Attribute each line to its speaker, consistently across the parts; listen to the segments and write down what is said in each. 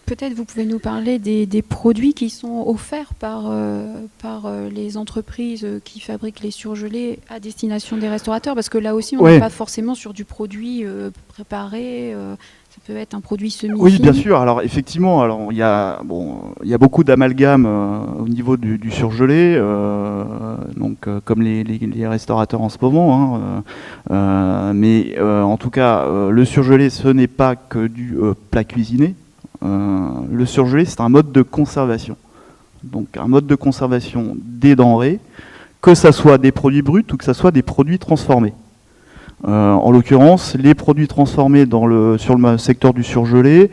Speaker 1: Peut-être vous pouvez nous parler des produits qui sont offerts par les entreprises qui fabriquent les surgelés à destination des restaurateurs, parce que là aussi on n'est pas forcément sur du produit préparé, ça peut être un produit semi-fini.
Speaker 2: Oui, bien sûr. Alors effectivement, il y a beaucoup d'amalgame au niveau du surgelé, comme les restaurateurs en ce moment. Mais en tout cas, le surgelé, ce n'est pas que du plat cuisiné. Le surgelé, c'est un mode de conservation. Donc un mode de conservation des denrées, que ce soit des produits bruts ou que ce soit des produits transformés. En l'occurrence, les produits transformés sur le secteur du surgelé,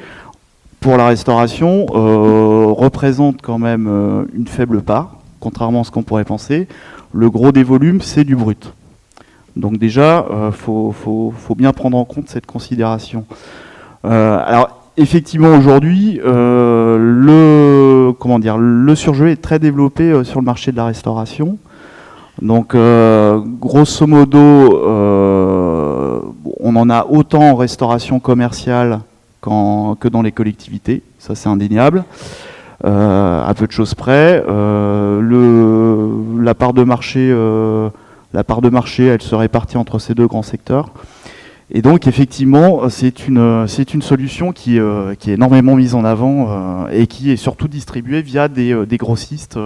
Speaker 2: pour la restauration, représentent quand même une faible part, contrairement à ce qu'on pourrait penser. Le gros des volumes, c'est du brut. Donc déjà, faut bien prendre en compte cette considération. Alors, effectivement, aujourd'hui, le surgelé est très développé sur le marché de la restauration. Donc, grosso modo, on en a autant en restauration commerciale que dans les collectivités. Ça, c'est indéniable. À peu de choses près. La part de marché, elle se répartit entre ces deux grands secteurs. Et donc effectivement, c'est une solution qui est énormément mise en avant et qui est surtout distribuée via des grossistes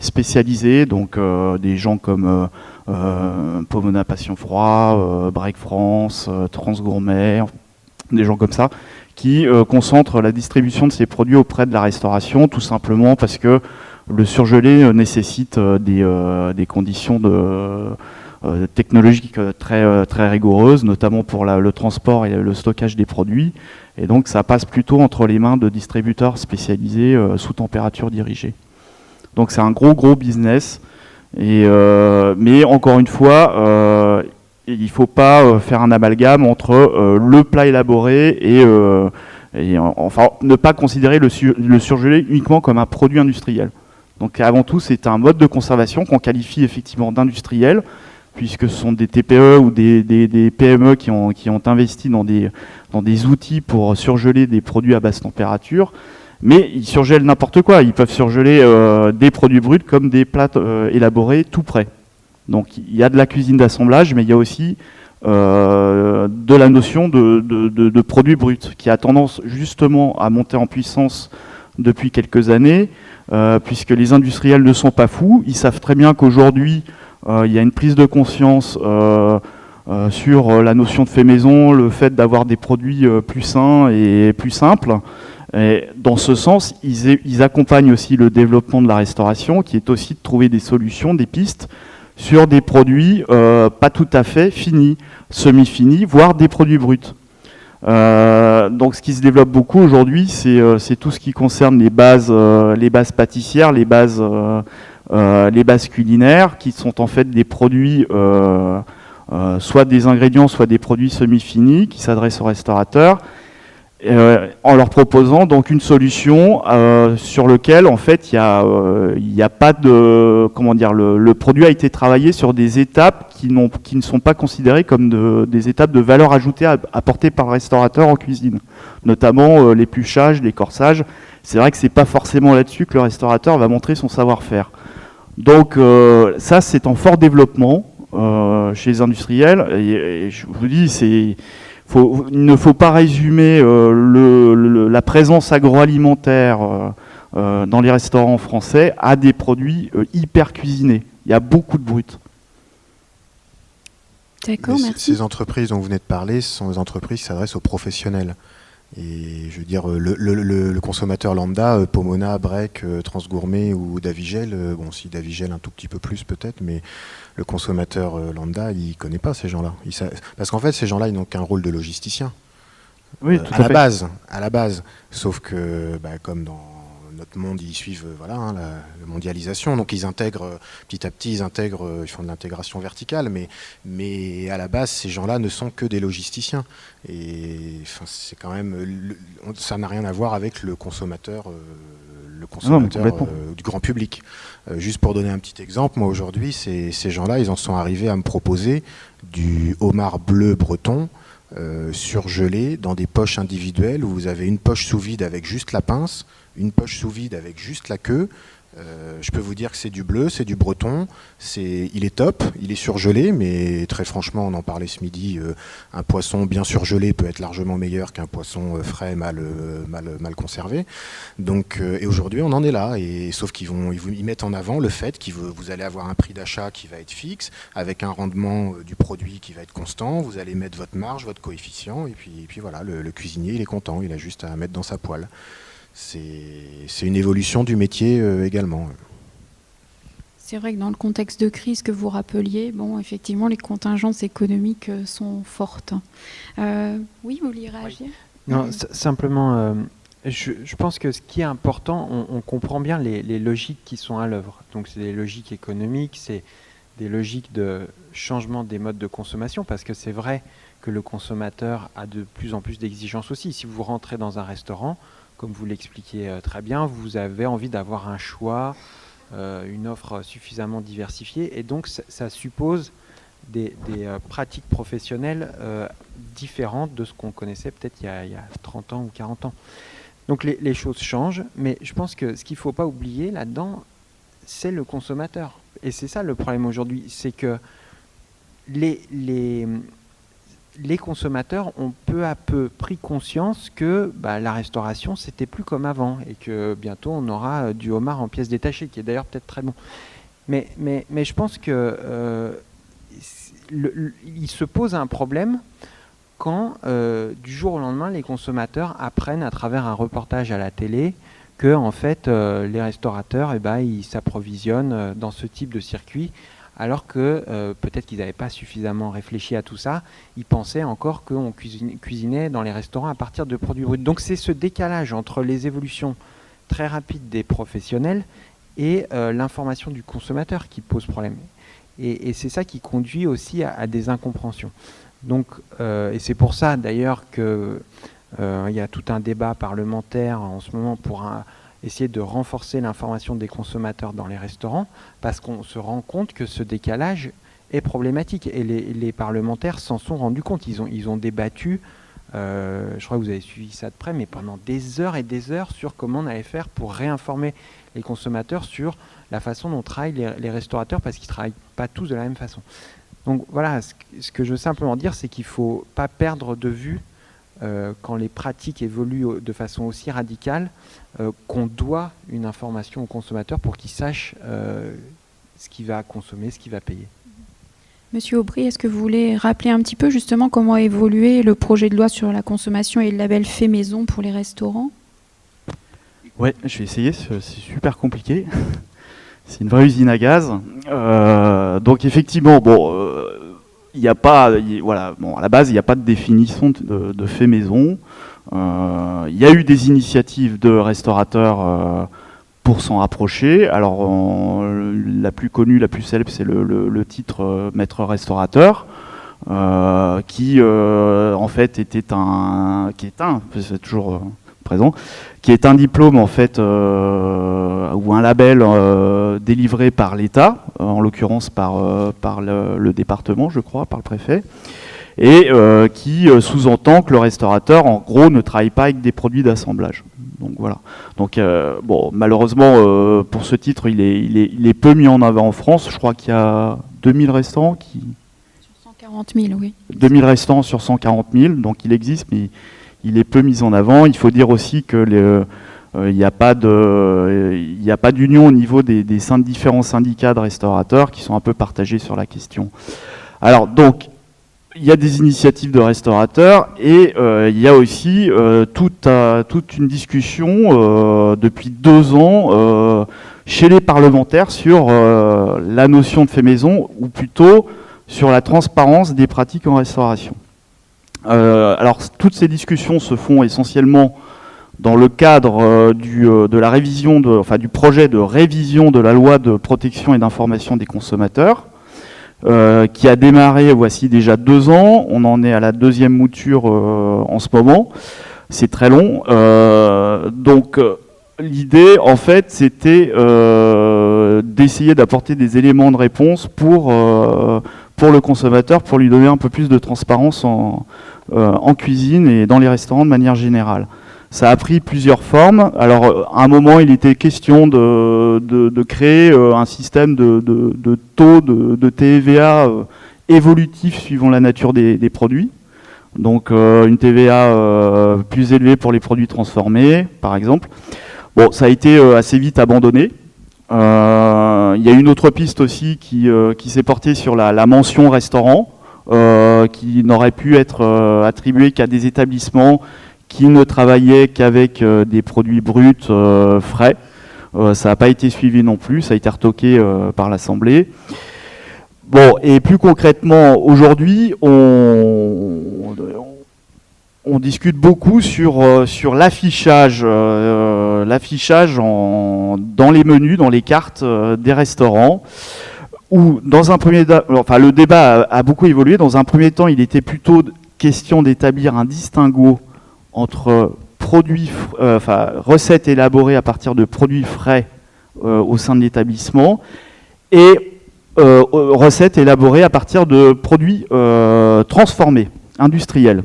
Speaker 2: spécialisés, donc des gens comme Pomona Passion Froid, Break France, Transgourmet, des gens comme ça, qui concentrent la distribution de ces produits auprès de la restauration, tout simplement parce que le surgelé nécessite des conditions technologiques très rigoureuses, notamment pour le transport et le stockage des produits. Et donc ça passe plutôt entre les mains de distributeurs spécialisés sous température dirigée. Donc c'est un gros business. Mais encore une fois, il ne faut pas faire un amalgame entre le plat élaboré enfin ne pas considérer le surgelé uniquement comme un produit industriel. Donc avant tout, c'est un mode de conservation qu'on qualifie effectivement d'industriel, puisque ce sont des TPE ou des PME qui ont investi dans des outils pour surgeler des produits à basse température. Mais ils surgèlent n'importe quoi. Ils peuvent surgeler des produits bruts comme des plats élaborés tout prêts. Donc il y a de la cuisine d'assemblage, mais il y a aussi de la notion de produits bruts qui a tendance justement à monter en puissance depuis quelques années, puisque les industriels ne sont pas fous. Ils savent très bien qu'aujourd'hui, il y a une prise de conscience sur la notion de fait maison, le fait d'avoir des produits plus sains et plus simples. Et dans ce sens, ils accompagnent aussi le développement de la restauration, qui est aussi de trouver des solutions, des pistes sur des produits pas tout à fait finis, semi-finis, voire des produits bruts. Donc ce qui se développe beaucoup aujourd'hui, c'est tout ce qui concerne les bases pâtissières, les bases culinaires, qui sont en fait des produits, soit des ingrédients, soit des produits semi-finis, qui s'adressent aux restaurateurs, en leur proposant donc une solution sur lequel en fait il y a pas de, comment dire, le produit a été travaillé sur des étapes qui ne sont pas considérées comme des étapes de valeur ajoutée apportées par le restaurateur en cuisine, notamment l'épluchage, l'écorçage. C'est vrai que c'est pas forcément là-dessus que le restaurateur va montrer son savoir-faire. Donc ça, c'est en fort développement chez les industriels, et je vous dis, il ne faut pas résumer la présence agroalimentaire dans les restaurants français à des produits hyper cuisinés. Il y a beaucoup de brut.
Speaker 1: D'accord, merci.
Speaker 3: Ces entreprises dont vous venez de parler, ce sont des entreprises qui s'adressent aux professionnels. Et je veux dire, le consommateur lambda, Pomona, Break, Transgourmet ou Davigel, bon, si Davigel un tout petit peu plus peut-être, mais le consommateur lambda, il ne connaît pas ces gens-là. Parce qu'en fait, ces gens-là, ils n'ont qu'un rôle de logisticien.
Speaker 2: Oui, tout à fait.
Speaker 3: À la base. Sauf que, comme dans notre monde, ils suivent la mondialisation. Donc ils intègrent, petit à petit, ils font de l'intégration verticale. Mais à la base, ces gens-là ne sont que des logisticiens. Et c'est quand même, ça n'a rien à voir avec le consommateur du grand public. Juste pour donner un petit exemple, moi aujourd'hui, ces gens-là, ils en sont arrivés à me proposer du homard bleu breton surgelés dans des poches individuelles où vous avez une poche sous vide avec juste la pince, une poche sous vide avec juste la queue. Je peux vous dire que c'est du bleu, c'est du breton, il est top, il est surgelé, mais très franchement, on en parlait ce midi, un poisson bien surgelé peut être largement meilleur qu'un poisson frais, mal conservé. Donc, et aujourd'hui, on en est là, sauf ils mettent en avant le fait que vous allez avoir un prix d'achat qui va être fixe, avec un rendement du produit qui va être constant, vous allez mettre votre marge, votre coefficient, et puis voilà, le cuisinier, il est content, il a juste à mettre dans sa poêle. C'est une évolution du métier également.
Speaker 1: C'est vrai que dans le contexte de crise que vous rappeliez, bon, effectivement, les contingences économiques sont fortes. Oui, vous vouliez réagir ?
Speaker 4: Non, simplement, je pense que ce qui est important, on comprend bien les logiques qui sont à l'œuvre. Donc, c'est des logiques économiques, c'est des logiques de changement des modes de consommation, parce que c'est vrai que le consommateur a de plus en plus d'exigences aussi. Si vous rentrez dans un restaurant, comme vous l'expliquiez très bien, vous avez envie d'avoir un choix, une offre suffisamment diversifiée, et donc ça suppose des pratiques professionnelles différentes de ce qu'on connaissait peut-être il y a 30 ans ou 40 ans. Donc les choses changent, mais je pense que ce qu'il ne faut pas oublier là-dedans, c'est le consommateur. Et c'est ça le problème aujourd'hui, c'est que les consommateurs ont peu à peu pris conscience que la restauration, c'était plus comme avant, et que bientôt on aura du homard en pièces détachées, qui est d'ailleurs peut-être très bon. Mais je pense que il se pose un problème quand du jour au lendemain, les consommateurs apprennent à travers un reportage à la télé que en fait, les restaurateurs, ils s'approvisionnent dans ce type de circuit, alors que peut-être qu'ils n'avaient pas suffisamment réfléchi à tout ça. Ils pensaient encore qu'on cuisinait dans les restaurants à partir de produits bruts. Donc c'est ce décalage entre les évolutions très rapides des professionnels et l'information du consommateur qui pose problème. Et c'est ça qui conduit aussi à des incompréhensions. Donc, et c'est pour ça d'ailleurs qu'il y a tout un débat parlementaire en ce moment pour essayer de renforcer l'information des consommateurs dans les restaurants, parce qu'on se rend compte que ce décalage est problématique. Et les parlementaires s'en sont rendus compte. Ils ont débattu, je crois que vous avez suivi ça de près, mais pendant des heures et des heures sur comment on allait faire pour réinformer les consommateurs sur la façon dont travaillent les restaurateurs, parce qu'ils ne travaillent pas tous de la même façon. Donc voilà, ce que je veux simplement dire, c'est qu'il ne faut pas perdre de vue quand les pratiques évoluent de façon aussi radicale, qu'on doit une information au consommateur pour qu'il sache ce qu'il va consommer, ce qu'il va payer.
Speaker 1: Monsieur Aubry, est-ce que vous voulez rappeler un petit peu justement comment a évolué le projet de loi sur la consommation et le label fait maison pour les restaurants ?
Speaker 2: Oui, je vais essayer, c'est super compliqué. C'est une vraie usine à gaz. Donc effectivement, il n'y a pas, à la base, il n'y a pas de définition de fait maison. Il y a eu des initiatives de restaurateurs pour s'en rapprocher. Alors, la plus connue, la plus célèbre, c'est le titre maître restaurateur, qui en fait c'est toujours présent, qui est un diplôme en fait ou un label délivré par l'État, en l'occurrence par le département, je crois, par le préfet, et qui sous-entend que le restaurateur, en gros, ne travaille pas avec des produits d'assemblage. Donc voilà. Donc malheureusement pour ce titre, il est peu mis en avant en France. Je crois qu'il y a 2000 restaurants qui.
Speaker 1: Sur 140 000, oui.
Speaker 2: 2000 restaurants sur 140 000, donc il existe, mais il est peu mis en avant. Il faut dire aussi que il n'y a pas d'union au niveau des différents syndicats de restaurateurs qui sont un peu partagés sur la question. Alors donc, il y a des initiatives de restaurateurs et il y a aussi toute une discussion depuis 2 ans chez les parlementaires sur la notion de fait maison, ou plutôt sur la transparence des pratiques en restauration. Alors toutes ces discussions se font essentiellement dans le cadre de la révision du projet de révision de la loi de protection et d'information des consommateurs, qui a démarré voici déjà 2 ans. On en est à la 2e mouture en ce moment. C'est très long. Donc l'idée, en fait, c'était d'essayer d'apporter des éléments de réponse pour le consommateur, pour lui donner un peu plus de transparence en cuisine et dans les restaurants de manière générale. Ça a pris plusieurs formes. Alors, à un moment, il était question de créer un système de taux de TVA évolutif suivant la nature des produits. Donc, une TVA plus élevée pour les produits transformés, par exemple. Bon, ça a été assez vite abandonné. Il y a une autre piste aussi qui s'est portée sur la mention restaurant, qui n'aurait pu être attribuée qu'à des établissements qui ne travaillaient qu'avec des produits bruts frais. Ça n'a pas été suivi non plus, ça a été retoqué par l'Assemblée. Bon, et plus concrètement, aujourd'hui, on discute beaucoup sur l'affichage dans les menus, dans les cartes des restaurants, où dans un premier temps, enfin le débat a beaucoup évolué. Dans un premier temps, il était plutôt question d'établir un distinguo entre recettes élaborées à partir de produits frais au sein de l'établissement et recettes élaborées à partir de produits transformés, industriels.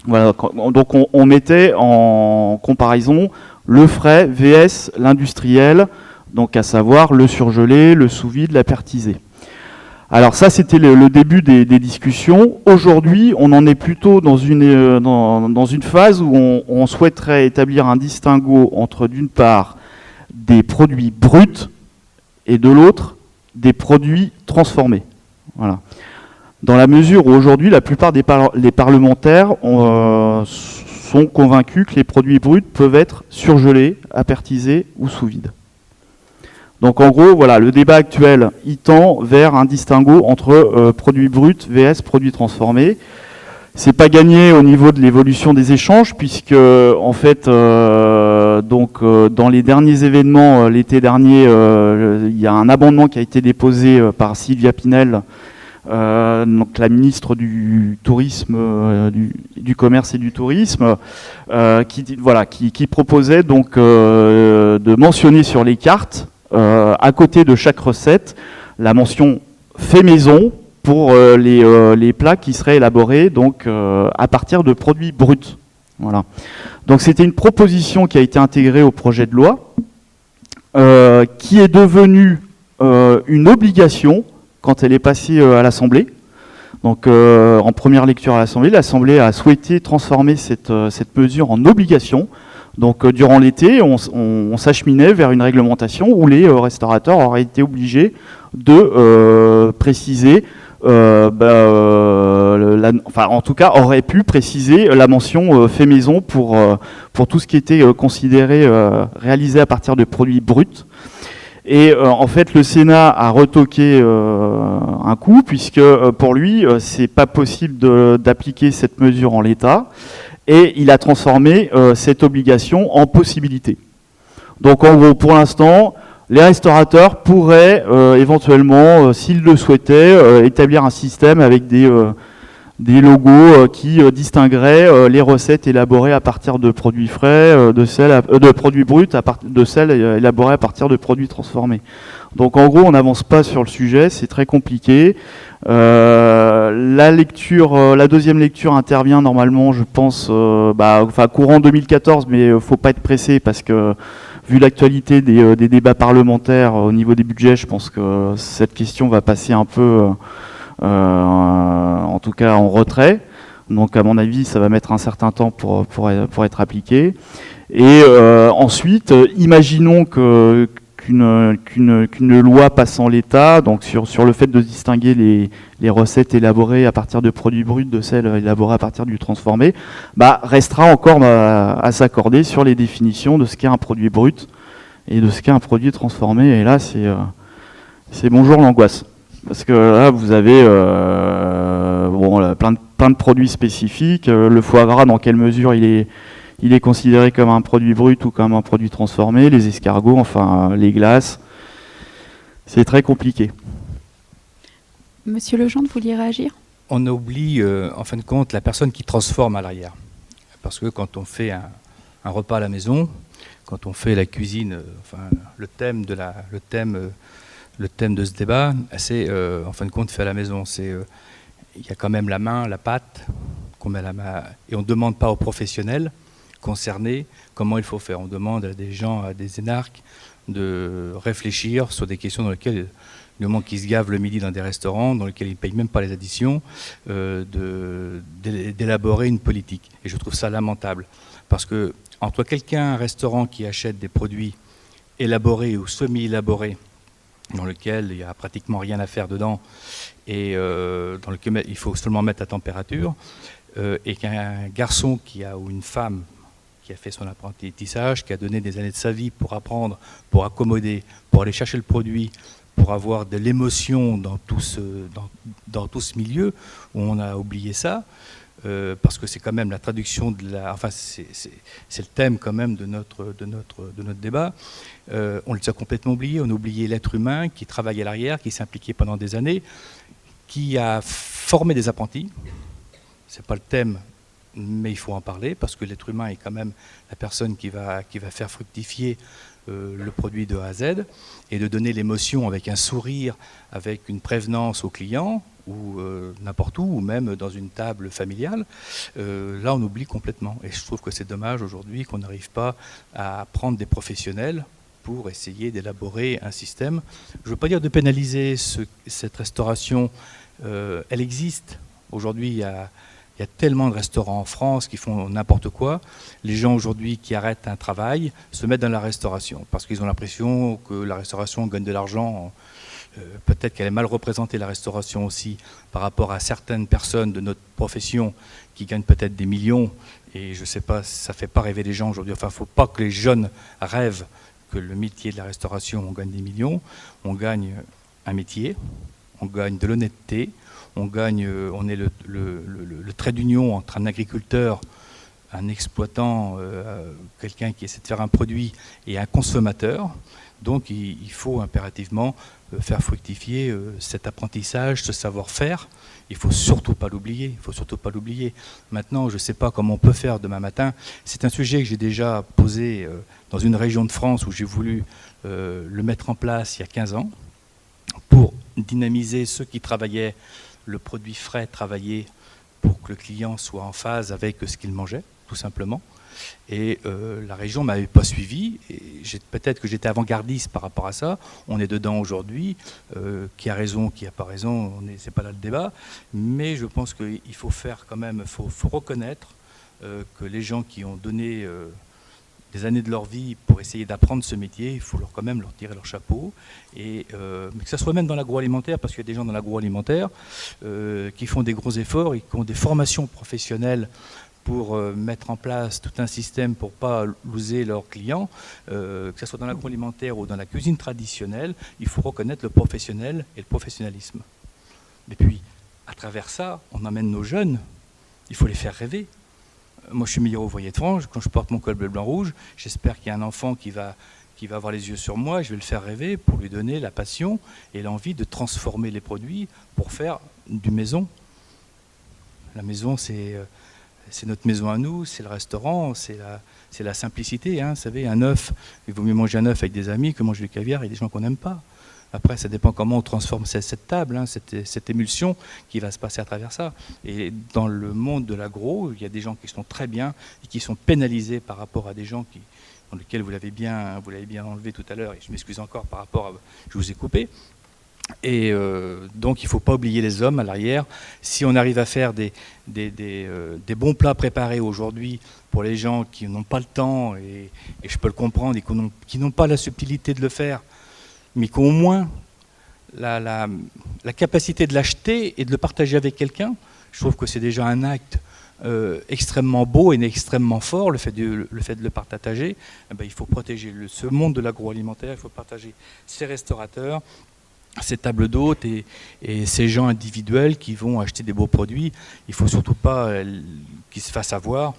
Speaker 2: Voilà, donc on mettait en comparaison le frais vs l'industriel, donc à savoir le surgelé, le sous-vide, la pertisé. Alors ça, c'était le début des discussions. Aujourd'hui, on en est plutôt dans une phase où on souhaiterait établir un distinguo entre, d'une part, des produits bruts et de l'autre, des produits transformés. Voilà. Dans la mesure où aujourd'hui, la plupart des parlementaires sont convaincus que les produits bruts peuvent être surgelés, apertisés ou sous vide. Donc en gros, voilà, le débat actuel, il tend vers un distinguo entre produits bruts vs produits transformés. C'est pas gagné au niveau de l'évolution des échanges, puisque en fait, dans les derniers événements l'été dernier, il y a un amendement qui a été déposé par Sylvia Pinel, donc la ministre du tourisme, du commerce et du tourisme, qui proposait donc de mentionner sur les cartes, à côté de chaque recette, la mention fait maison pour les plats qui seraient élaborés donc à partir de produits bruts. Voilà. Donc c'était une proposition qui a été intégrée au projet de loi, qui est devenue une obligation quand elle est passée à l'Assemblée. Donc en première lecture à l'Assemblée a souhaité transformer cette mesure en obligation. Donc durant l'été, on s'acheminait vers une réglementation où les restaurateurs auraient été obligés de préciser, en tout cas auraient pu préciser la mention fait maison pour tout ce qui était considéré réalisé à partir de produits bruts. Et en fait, le Sénat a retoqué un coup, puisque pour lui, c'est pas possible d'appliquer cette mesure en l'état. Et il a transformé cette obligation en possibilité. Donc en gros, pour l'instant, les restaurateurs pourraient éventuellement, s'ils le souhaitaient, établir un système avec des logos qui distingueraient les recettes élaborées à partir de produits frais, de produits bruts, de celles élaborées à partir de produits transformés. Donc en gros, on n'avance pas sur le sujet, c'est très compliqué. La deuxième lecture intervient normalement, je pense, courant 2014, mais il ne faut pas être pressé parce que vu l'actualité des débats parlementaires au niveau des budgets, je pense que cette question va passer un peu, en tout cas en retrait. Donc à mon avis, ça va mettre un certain temps pour être appliqué. Et ensuite, imaginons qu'une loi passe en l'état, donc sur le fait de distinguer les recettes élaborées à partir de produits bruts de celles élaborées à partir du transformé, restera encore à s'accorder sur les définitions de ce qu'est un produit brut et de ce qu'est un produit transformé. Et là, c'est bonjour l'angoisse. Parce que là, vous avez plein de produits spécifiques. Le foie gras, dans quelle mesure il est considéré comme un produit brut ou comme un produit transformé, les escargots, enfin les glaces. C'est très compliqué.
Speaker 1: Monsieur Legendre, vous vouliez réagir ?
Speaker 5: On oublie, en fin de compte, la personne qui transforme à l'arrière. Parce que quand on fait un repas à la maison, quand on fait la cuisine, le thème de ce débat, c'est en fin de compte fait à la maison. Il y a quand même la main, la pâte qu'on met la main, et on ne demande pas aux professionnels concernés comment il faut faire. On demande à des gens, à des énarques, de réfléchir sur des questions dans lesquelles, du moment qu'ils se gavent le midi dans des restaurants, dans lesquels ils ne payent même pas les additions, d'élaborer une politique. Et je trouve ça lamentable. Parce que entre un restaurant qui achète des produits élaborés ou semi-élaborés, dans lequel il n'y a pratiquement rien à faire dedans, et dans lequel il faut seulement mettre à température, et qu'un garçon ou une femme qui a fait son apprentissage, qui a donné des années de sa vie pour apprendre, pour accommoder, pour aller chercher le produit, pour avoir de l'émotion dans tout ce milieu, où on a oublié ça, parce que c'est quand même la traduction c'est le thème quand même de notre débat. On les a complètement oubliés. On a oublié l'être humain qui travaille à l'arrière, qui s'est impliqué pendant des années, qui a formé des apprentis. C'est pas le thème, mais il faut en parler parce que l'être humain est quand même la personne qui va faire fructifier le produit de A à Z, et de donner l'émotion avec un sourire, avec une prévenance au client, ou n'importe où, ou même dans une table familiale. Là, on oublie complètement. Et je trouve que c'est dommage aujourd'hui qu'on n'arrive pas à prendre des professionnels pour essayer d'élaborer un système. Je ne veux pas dire de pénaliser cette restauration. Elle existe. Aujourd'hui, il y a tellement de restaurants en France qui font n'importe quoi. Les gens aujourd'hui qui arrêtent un travail se mettent dans la restauration parce qu'ils ont l'impression que la restauration gagne de l'argent. Peut-être qu'elle est mal représentée, la restauration aussi, par rapport à certaines personnes de notre profession qui gagnent peut-être des millions. Et je ne sais pas, ça ne fait pas rêver les gens aujourd'hui. Enfin, il ne faut pas que les jeunes rêvent que le métier de la restauration, on gagne des millions. On gagne un métier, on gagne de l'honnêteté, on est le trait d'union entre un agriculteur, un exploitant, quelqu'un qui essaie de faire un produit, et un consommateur. Donc il faut impérativement faire fructifier cet apprentissage, ce savoir-faire. Il ne faut surtout pas l'oublier. Maintenant, je ne sais pas comment on peut faire demain matin. C'est un sujet que j'ai déjà posé dans une région de France où j'ai voulu le mettre en place il y a 15 ans pour dynamiser ceux qui travaillaient le produit frais, travaillé pour que le client soit en phase avec ce qu'il mangeait, tout simplement. Et la région ne m'avait pas suivi. Peut-être que j'étais avant-gardiste par rapport à ça. On est dedans aujourd'hui. Qui a raison, qui n'a pas raison, c'est pas là le débat. Mais je pense qu'il faut faire quand même, faut reconnaître que les gens qui ont donné des années de leur vie pour essayer d'apprendre ce métier, il faut quand même leur tirer leur chapeau. Mais que ça soit même dans l'agroalimentaire, parce qu'il y a des gens dans l'agroalimentaire qui font des gros efforts et qui ont des formations professionnelles pour mettre en place tout un système pour ne pas loser leurs clients, que ce soit dans l'agroalimentaire ou dans la cuisine traditionnelle, il faut reconnaître le professionnel et le professionnalisme. Et puis, à travers ça, on amène nos jeunes, il faut les faire rêver. Moi, je suis meilleur ouvrier de France, quand je porte mon col bleu, blanc, rouge, j'espère qu'il y a un enfant qui va avoir les yeux sur moi, je vais le faire rêver pour lui donner la passion et l'envie de transformer les produits pour faire du maison. La maison, c'est notre maison à nous, c'est le restaurant, c'est la simplicité. Hein. Vous savez, un œuf, il vaut mieux manger un œuf avec des amis que manger du caviar et des gens qu'on n'aime pas. Après, ça dépend comment on transforme cette table, hein, cette émulsion qui va se passer à travers ça. Et dans le monde de l'agro, il y a des gens qui sont très bien et qui sont pénalisés par rapport à des gens dans lesquels vous l'avez bien enlevé tout à l'heure. Et je m'excuse encore par rapport à... Je vous ai coupé. Et donc il ne faut pas oublier les hommes à l'arrière. Si on arrive à faire des bons plats préparés aujourd'hui pour les gens qui n'ont pas le temps, et je peux le comprendre, et qui n'ont pas la subtilité de le faire, mais qui ont au moins la capacité de l'acheter et de le partager avec quelqu'un, je trouve que c'est déjà un acte extrêmement beau et extrêmement fort, le fait de le partager. Il faut protéger ce monde de l'agroalimentaire, il faut partager ces restaurateurs, ces tables d'hôtes et ces gens individuels qui vont acheter des beaux produits. Il ne faut surtout pas qu'ils se fassent avoir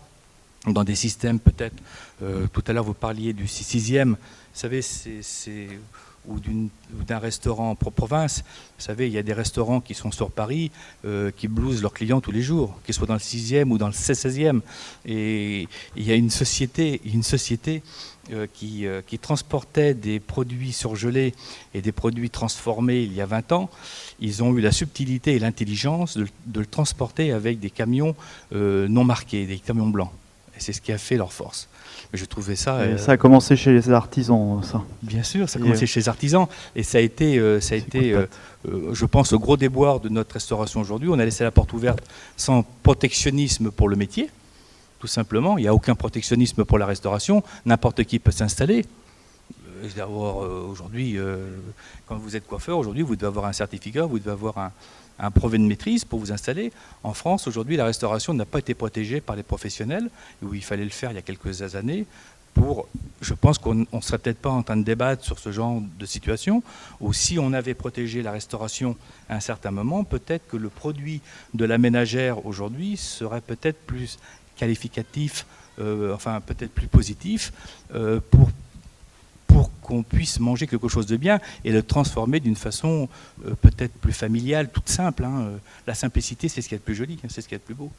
Speaker 5: dans des systèmes peut-être. Tout à l'heure, vous parliez du 6e. Vous savez, ou d'un restaurant en province. Vous savez, il y a des restaurants qui sont sur Paris, qui blousent leurs clients tous les jours, qu'ils soient dans le 6e ou dans le 16e. Et il y a une société qui transportait des produits surgelés et des produits transformés il y a 20 ans. Ils ont eu la subtilité et l'intelligence de le transporter avec des camions non marqués, des camions blancs. Et c'est ce qui a fait leur force. Mais je trouvais ça...
Speaker 2: ça a commencé chez les artisans, ça.
Speaker 5: Bien sûr, ça a commencé chez les artisans. Et ça a été je pense, le gros déboire de notre restauration aujourd'hui. On a laissé la porte ouverte sans protectionnisme pour le métier. Tout simplement, il n'y a aucun protectionnisme pour la restauration. N'importe qui peut s'installer. Aujourd'hui, quand vous êtes coiffeur, aujourd'hui, vous devez avoir un certificat, vous devez avoir un brevet de maîtrise pour vous installer. En France, aujourd'hui, la restauration n'a pas été protégée par les professionnels, où il fallait le faire il y a quelques années. Je pense qu'on ne serait peut-être pas en train de débattre sur ce genre de situation, ou si on avait protégé la restauration à un certain moment, peut-être que le produit de la ménagère aujourd'hui serait peut-être plus qualificatif, peut-être plus positif, pour qu'on puisse manger quelque chose de bien et le transformer d'une façon peut-être plus familiale, toute simple. La simplicité, c'est ce qu'il y a de plus joli, c'est ce qu'il y a de plus beau.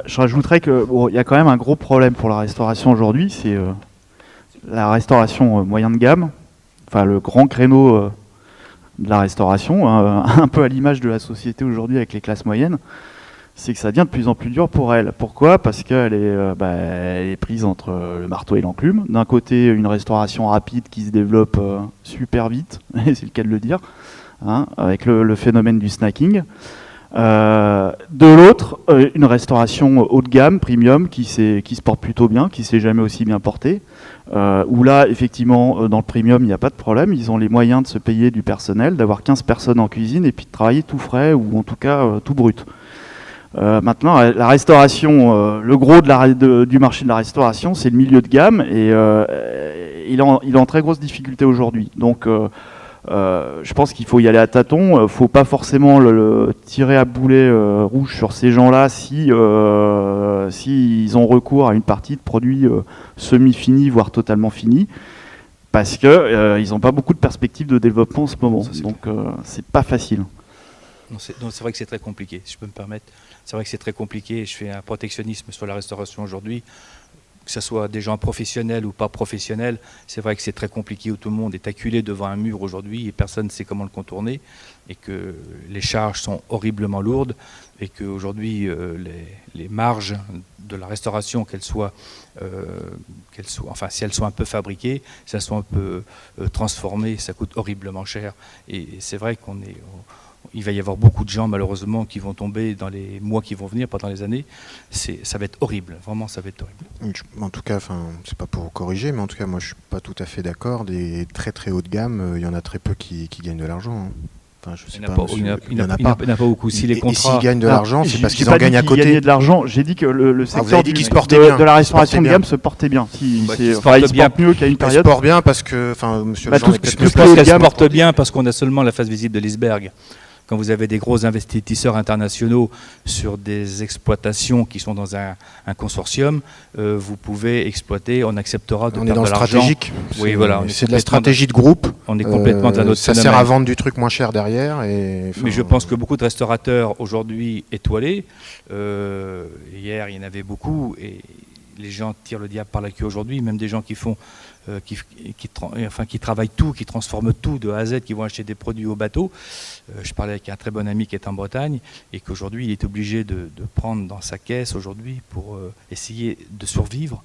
Speaker 2: Je rajouterais qu'il y a quand même un gros problème pour la restauration aujourd'hui, c'est la restauration moyen de gamme, le grand créneau de la restauration, un peu à l'image de la société aujourd'hui avec les classes moyennes. C'est que ça devient de plus en plus dur pour elle. Pourquoi ? Parce qu'elle est prise entre le marteau et l'enclume. D'un côté, une restauration rapide qui se développe super vite, et c'est le cas de le dire, avec le phénomène du snacking. De l'autre, une restauration haut de gamme, premium, qui se porte plutôt bien, qui ne s'est jamais aussi bien portée. Où là, effectivement, dans le premium, il n'y a pas de problème. Ils ont les moyens de se payer du personnel, d'avoir 15 personnes en cuisine et puis de travailler tout frais ou en tout cas tout brut. Maintenant, la restauration, le gros du marché de la restauration, c'est le milieu de gamme et il est en très grosse difficulté aujourd'hui. Donc, je pense qu'il faut y aller à tâtons. Il ne faut pas forcément le tirer à boulet rouge sur ces gens-là si ils ont recours à une partie de produits semi-finis, voire totalement finis, parce qu'ils n'ont pas beaucoup de perspectives de développement en ce moment. Donc, c'est pas facile.
Speaker 5: C'est vrai que c'est très compliqué, si je peux me permettre. C'est vrai que c'est très compliqué. Je fais un protectionnisme sur la restauration aujourd'hui, que ce soit des gens professionnels ou pas professionnels. C'est vrai que c'est très compliqué où tout le monde est acculé devant un mur aujourd'hui et personne ne sait comment le contourner et que les charges sont horriblement lourdes et qu'aujourd'hui les marges de la restauration, si elles sont un peu fabriquées, si elles sont un peu transformées, ça coûte horriblement cher. Et c'est vrai il va y avoir beaucoup de gens, malheureusement, qui vont tomber dans les mois qui vont venir, pas dans les années. Ça va être horrible, vraiment, ça va être horrible.
Speaker 3: En tout cas, c'est pas pour corriger, mais en tout cas, moi, je suis pas tout à fait d'accord. Des très très haut de gamme, il y en a très peu qui gagnent de l'argent.
Speaker 5: Il n'y en a pas beaucoup. Si les contrats...
Speaker 3: Et s'ils gagnent de l'argent, c'est parce qu'ils en gagnent à côté.
Speaker 2: Gagner de l'argent. J'ai dit que le secteur de la restauration de gamme se portait bien. Il se porte mieux qu'à une période.
Speaker 3: Il se porte bien parce que, monsieur Legendre,
Speaker 5: je pense qu'elle se porte bien parce qu'on a seulement la phase visite de l'iceberg. Quand vous avez des gros investisseurs internationaux sur des exploitations qui sont dans un consortium, vous pouvez exploiter, on acceptera de perdre de l'argent. On est dans le stratégique.
Speaker 3: Oui, voilà. C'est de la stratégie de groupe.
Speaker 5: On est complètement dans notre
Speaker 3: ça sert à vendre du truc moins cher derrière.
Speaker 5: Mais je pense que beaucoup de restaurateurs aujourd'hui étoilés, hier il y en avait beaucoup, et les gens tirent le diable par la queue aujourd'hui, même des gens qui font... qui travaillent tout, qui transforment tout de A à Z, qui vont acheter des produits au bateau. Je parlais avec un très bon ami qui est en Bretagne et qu'aujourd'hui il est obligé de prendre dans sa caisse aujourd'hui pour essayer de survivre.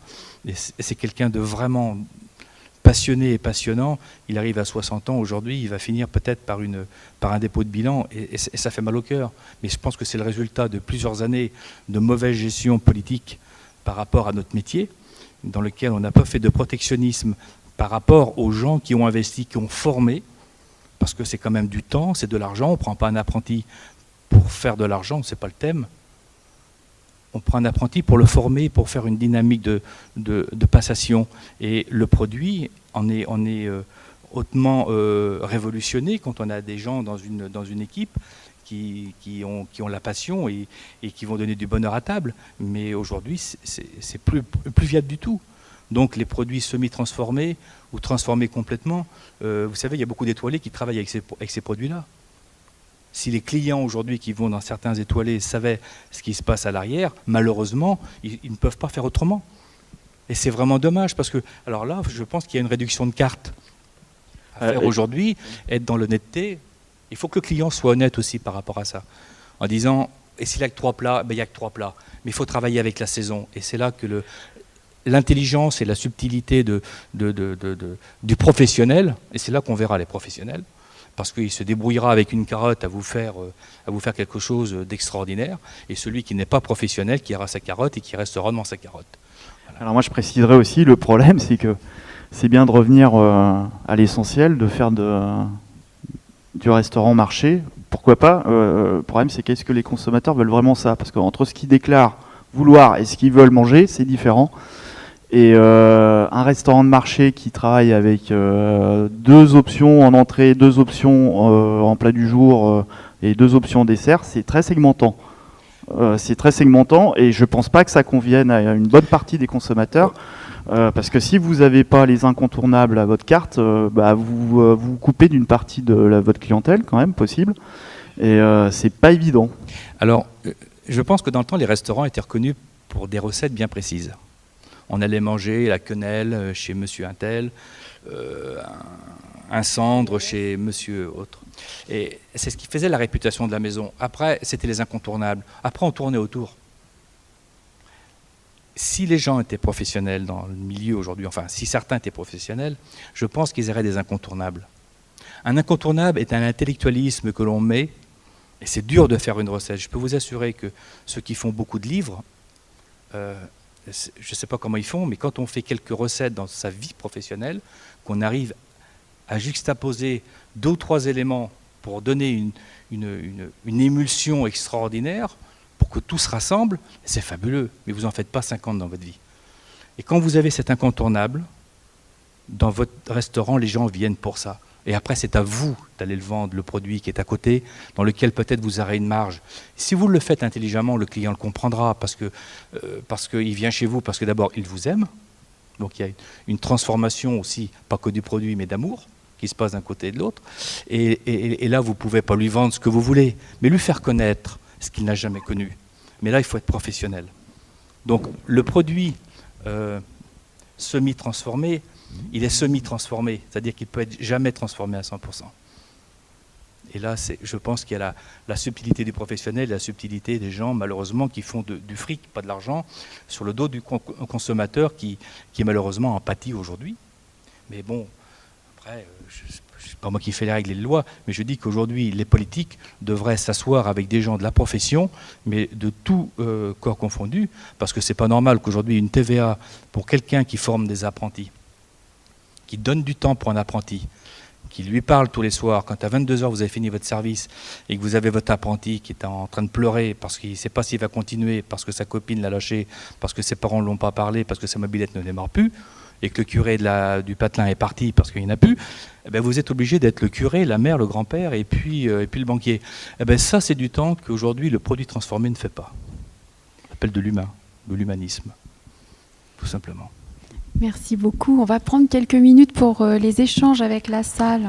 Speaker 5: Et c'est quelqu'un de vraiment passionné et passionnant. Il arrive à 60 ans aujourd'hui, il va finir peut-être par un dépôt de bilan et ça fait mal au cœur. Mais je pense que c'est le résultat de plusieurs années de mauvaise gestion politique par rapport à notre métier, dans lequel on n'a pas fait de protectionnisme par rapport aux gens qui ont investi, qui ont formé, parce que c'est quand même du temps, c'est de l'argent. On ne prend pas un apprenti pour faire de l'argent, ce n'est pas le thème. On prend un apprenti pour le former, pour faire une dynamique de passation. Et le produit en est hautement révolutionné quand on a des gens dans une équipe qui ont la passion et qui vont donner du bonheur à table. Mais aujourd'hui, c'est plus viable du tout. Donc les produits semi-transformés ou transformés complètement, vous savez, il y a beaucoup d'étoilés qui travaillent avec ces produits-là. Si les clients aujourd'hui qui vont dans certains étoilés savaient ce qui se passe à l'arrière, malheureusement, ils ne peuvent pas faire autrement. Et c'est vraiment dommage parce que, alors là, je pense qu'il y a une réduction de cartes à faire aujourd'hui, être dans l'honnêteté. Il faut que le client soit honnête aussi par rapport à ça. En disant, et s'il n'y a que 3 plats, ben, il n'y a que 3 plats. Mais il faut travailler avec la saison. Et c'est là que l'intelligence et la subtilité du professionnel, et c'est là qu'on verra les professionnels, parce qu'il se débrouillera avec une carotte à vous faire quelque chose d'extraordinaire, et celui qui n'est pas professionnel, qui aura sa carotte et qui restera dans sa carotte. Voilà.
Speaker 2: Alors moi je préciserai aussi, le problème c'est que c'est bien de revenir à l'essentiel, de faire du restaurant marché, pourquoi pas. Le problème c'est qu'est-ce que les consommateurs veulent vraiment ça, parce qu'entre ce qu'ils déclarent vouloir et ce qu'ils veulent manger, c'est différent. Et un restaurant de marché qui travaille avec 2 options en entrée, 2 options en plat du jour et 2 options en dessert, c'est très segmentant. Et je ne pense pas que ça convienne à une bonne partie des consommateurs. Parce que si vous n'avez pas les incontournables à votre carte, vous coupez d'une partie de votre clientèle quand même, possible. Et c'est pas évident.
Speaker 5: Alors, je pense que dans le temps, les restaurants étaient reconnus pour des recettes bien précises. On allait manger la quenelle chez monsieur untel, un cendre chez monsieur autre. Et c'est ce qui faisait la réputation de la maison. Après, c'était les incontournables. Après, on tournait autour. Si les gens étaient professionnels dans le milieu aujourd'hui, enfin, si certains étaient professionnels, je pense qu'ils auraient des incontournables. Un incontournable est un intellectualisme que l'on met, et c'est dur de faire une recette. Je peux vous assurer que ceux qui font beaucoup de livres, je ne sais pas comment ils font, mais quand on fait quelques recettes dans sa vie professionnelle, qu'on arrive à juxtaposer 2 ou 3 éléments pour donner une émulsion extraordinaire, pour que tout se rassemble, c'est fabuleux, mais vous n'en faites pas 50 dans votre vie. Et quand vous avez cet incontournable, dans votre restaurant, les gens viennent pour ça. Et après, c'est à vous d'aller le vendre, le produit qui est à côté, dans lequel peut-être vous aurez une marge. Si vous le faites intelligemment, le client le comprendra, parce qu'il vient chez vous, parce que d'abord, il vous aime. Donc il y a une transformation aussi, pas que du produit, mais d'amour, qui se passe d'un côté et de l'autre. Et là, vous ne pouvez pas lui vendre ce que vous voulez, mais lui faire connaître ce qu'il n'a jamais connu. Mais là, il faut être professionnel. Donc le produit semi-transformé, il est semi-transformé, c'est-à-dire qu'il ne peut être jamais transformé à 100%. Et là, je pense qu'il y a la subtilité du professionnel, la subtilité des gens, malheureusement, qui font du fric, pas de l'argent, sur le dos du consommateur qui est malheureusement en pâtit aujourd'hui. Mais bon, après, c'est pas moi qui fais les règles et les lois, mais je dis qu'aujourd'hui, les politiques devraient s'asseoir avec des gens de la profession, mais de tout corps confondu, parce que c'est pas normal qu'aujourd'hui, une TVA, pour quelqu'un qui forme des apprentis, qui donne du temps pour un apprenti, qui lui parle tous les soirs, quand à 22h vous avez fini votre service et que vous avez votre apprenti qui est en train de pleurer parce qu'il ne sait pas s'il va continuer, parce que sa copine l'a lâché, parce que ses parents ne l'ont pas parlé, parce que sa mobilette ne démarre plus, et que le curé du patelin est parti parce qu'il n'y en a plus, eh bien vous êtes obligé d'être le curé, la mère, le grand-père et puis le banquier. Eh bien ça, c'est du temps qu'aujourd'hui le produit transformé ne fait pas. On appelle de l'humain, de l'humanisme, tout simplement.
Speaker 1: Merci beaucoup. On va prendre quelques minutes pour les échanges avec la salle.